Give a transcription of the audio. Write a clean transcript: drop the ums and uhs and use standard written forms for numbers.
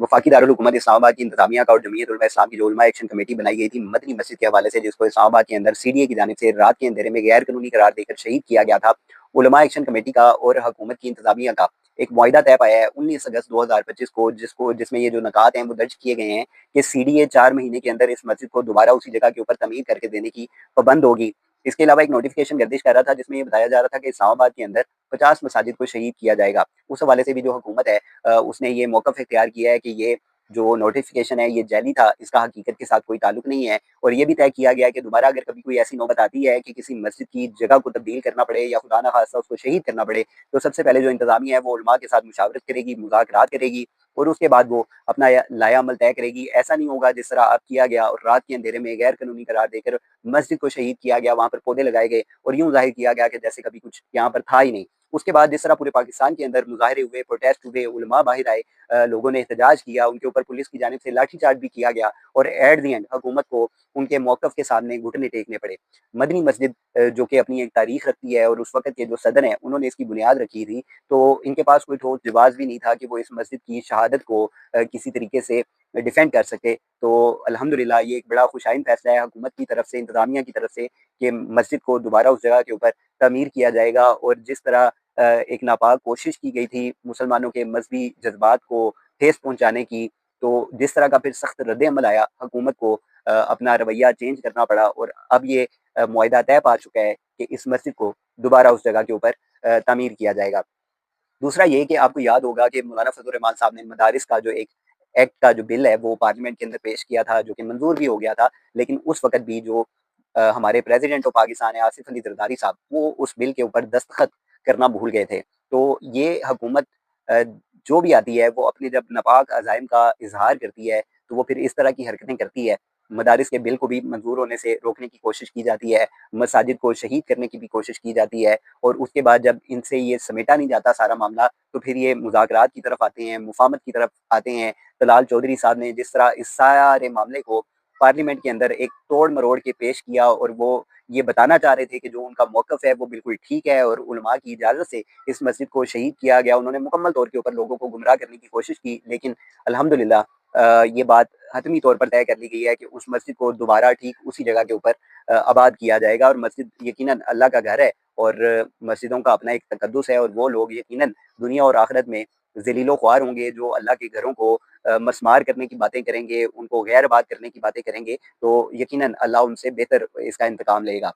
वफाकी दारुल हुकूमत इस्लामाबाद की इंतजामिया का और जमीयत उलमा इस्लाम की जो उलमा एक्शन कमेटी बनाई गई थी मदनी मस्जिद के हवाले से, जिसको इस्लामाबाद के अंदर सीडीए की जानिब से रात के अंधेरे में गैर कानूनी करार देकर शहीद किया गया था। उलमा एक्शन कमेटी का और हुकूमत की इंतजामिया का एक मुआहिदा तय पाया है 19 अगस्त 2025 को, जिसमें ये जो नकात हैं वो दर्ज किए गए हैं कि सीडीए 4 महीने के अंदर इस मस्जिद को दोबारा उसी जगह के ऊपर तमीर करके देने की पाबंद होगी। इसके अलावा एक नोटिफिकेशन गर्दिश कर रहा था जिसमें ये बताया जा रहा था कि इस्लामाबाद के अंदर 50 मसाजिद को शहीद किया जाएगा। उस हवाले से भी जो हुकूमत है उसने ये मौक़िफ़ इख्तियार किया है कि ये जो नोटिफिकेशन है ये जाली था, इसका हकीकत के साथ कोई ताल्लुक नहीं है। और ये भी तय किया गया है कि दोबारा अगर कभी कोई ऐसी नौबत आती है कि किसी मस्जिद की जगह को तब्दील करना पड़े या खुदा ना खास्ता उसको शहीद करना पड़े, तो सबसे पहले जो इंतज़ामिया है वो उलमा के साथ मुशावरत करेगी, मुज़ाकरात करेगी और उसके बाद वो अपना लाया अमल तय करेगी। ऐसा नहीं होगा जिस तरह अब किया गया और रात के अंधेरे में गैर कानूनी करार देकर मस्जिद को शहीद किया गया, वहाँ पर पौधे लगाए गए और यूँ ज़ाहिर किया गया कि जैसे कभी कुछ यहाँ पर था ही नहीं। उसके बाद जिस तरह पूरे पाकिस्तान के अंदर मुज़ाहरे हुए, प्रोटेस्ट हुए, उलमा बाहर आए, लोगों ने एहतजाज किया, उनके ऊपर पुलिस की जानिब से लाठीचार्ज भी किया गया और एट द एंड हुकूमत को उनके मौक़िफ़ के सामने घुटने टेकने पड़े। मदनी मस्जिद जो कि अपनी एक तारीख़ रखती है और उस वक़्त के जो सदर हैं उन्होंने इसकी बुनियाद रखी थी, तो इनके पास कोई ठोस जवाज़ भी नहीं था कि वो इस मस्जिद की शहादत को किसी तरीके से डिफेंड कर सके। तो अल्हम्दुलिल्लाह ये एक बड़ा खुशाइन फ़ैसला है हुकूमत की तरफ से, इंतज़ामिया की तरफ से कि मस्जिद को दोबारा उस जगह के ऊपर तमीर किया जाएगा। और जिस तरह एक नापाक कोशिश की गई थी मुसलमानों के मज़हबी जज़्बात को ठेस पहुँचाने की, तो जिस तरह का फिर सख्त रद्द-ए-अमल आया, हुकूमत को अपना रवैया चेंज करना पड़ा और अब ये मुआहिदा तय पा चुका है कि इस मस्जिद को दोबारा उस जगह के ऊपर तामीर किया जाएगा। दूसरा ये कि आपको याद होगा कि मौलाना फज़लुर रहमान साहब ने मदारिस का जो एक एक्ट का जो बिल है वो पार्लियामेंट के अंदर पेश किया था, जो कि मंजूर भी हो गया था। लेकिन उस वक़्त भी जो हमारे प्रेसिडेंट ऑफ पाकिस्तान है आसिफ अली ज़रदारी साहब, वो उस बिल के ऊपर दस्तखत करना भूल गए थे। तो ये हुकूमत जो भी आती है वो अपने जब नापाक अज़ाइम का इज़हार करती है, तो वो फिर इस तरह की हरकतें करती है। मदारिस के बिल को भी मंजूर होने से रोकने की कोशिश की जाती है, मसाजिद को शहीद करने की भी कोशिश की जाती है और उसके बाद जब इनसे ये समेटा नहीं जाता सारा मामला, तो फिर ये मुज़ाकरात की तरफ आते हैं, मुफ़ाहमत की तरफ आते हैं। तलाल चौधरी साहब ने जिस तरह इस सारे मामले को पार्लियामेंट के अंदर एक तोड़-मरोड़ के पेश किया और वो ये बताना चाह रहे थे कि जो उनका मौक़िफ़ है वो बिल्कुल ठीक है और उलमा की इजाज़त से इस मस्जिद को शहीद किया गया। उन्होंने मुकम्मल तौर के ऊपर लोगों को गुमराह करने की कोशिश की, लेकिन अल्हम्दुलिल्लाह ये बात हतमी तौर पर तय कर ली गई है कि उस मस्जिद को दोबारा ठीक उसी जगह के ऊपर आबाद किया जाएगा। और मस्जिद यकीनन अल्लाह का घर है और मस्जिदों का अपना एक तकद्दुस है और वो लोग यकीनन दुनिया और आखिरत में ज़लील-ओ-ख्वार होंगे जो अल्लाह के घरों को मस्मार करने की बातें करेंगे, उनको गैर आबाद करने की बातें करेंगे, तो यकीनन अल्लाह उनसे बेहतर इसका इंतकाम लेगा।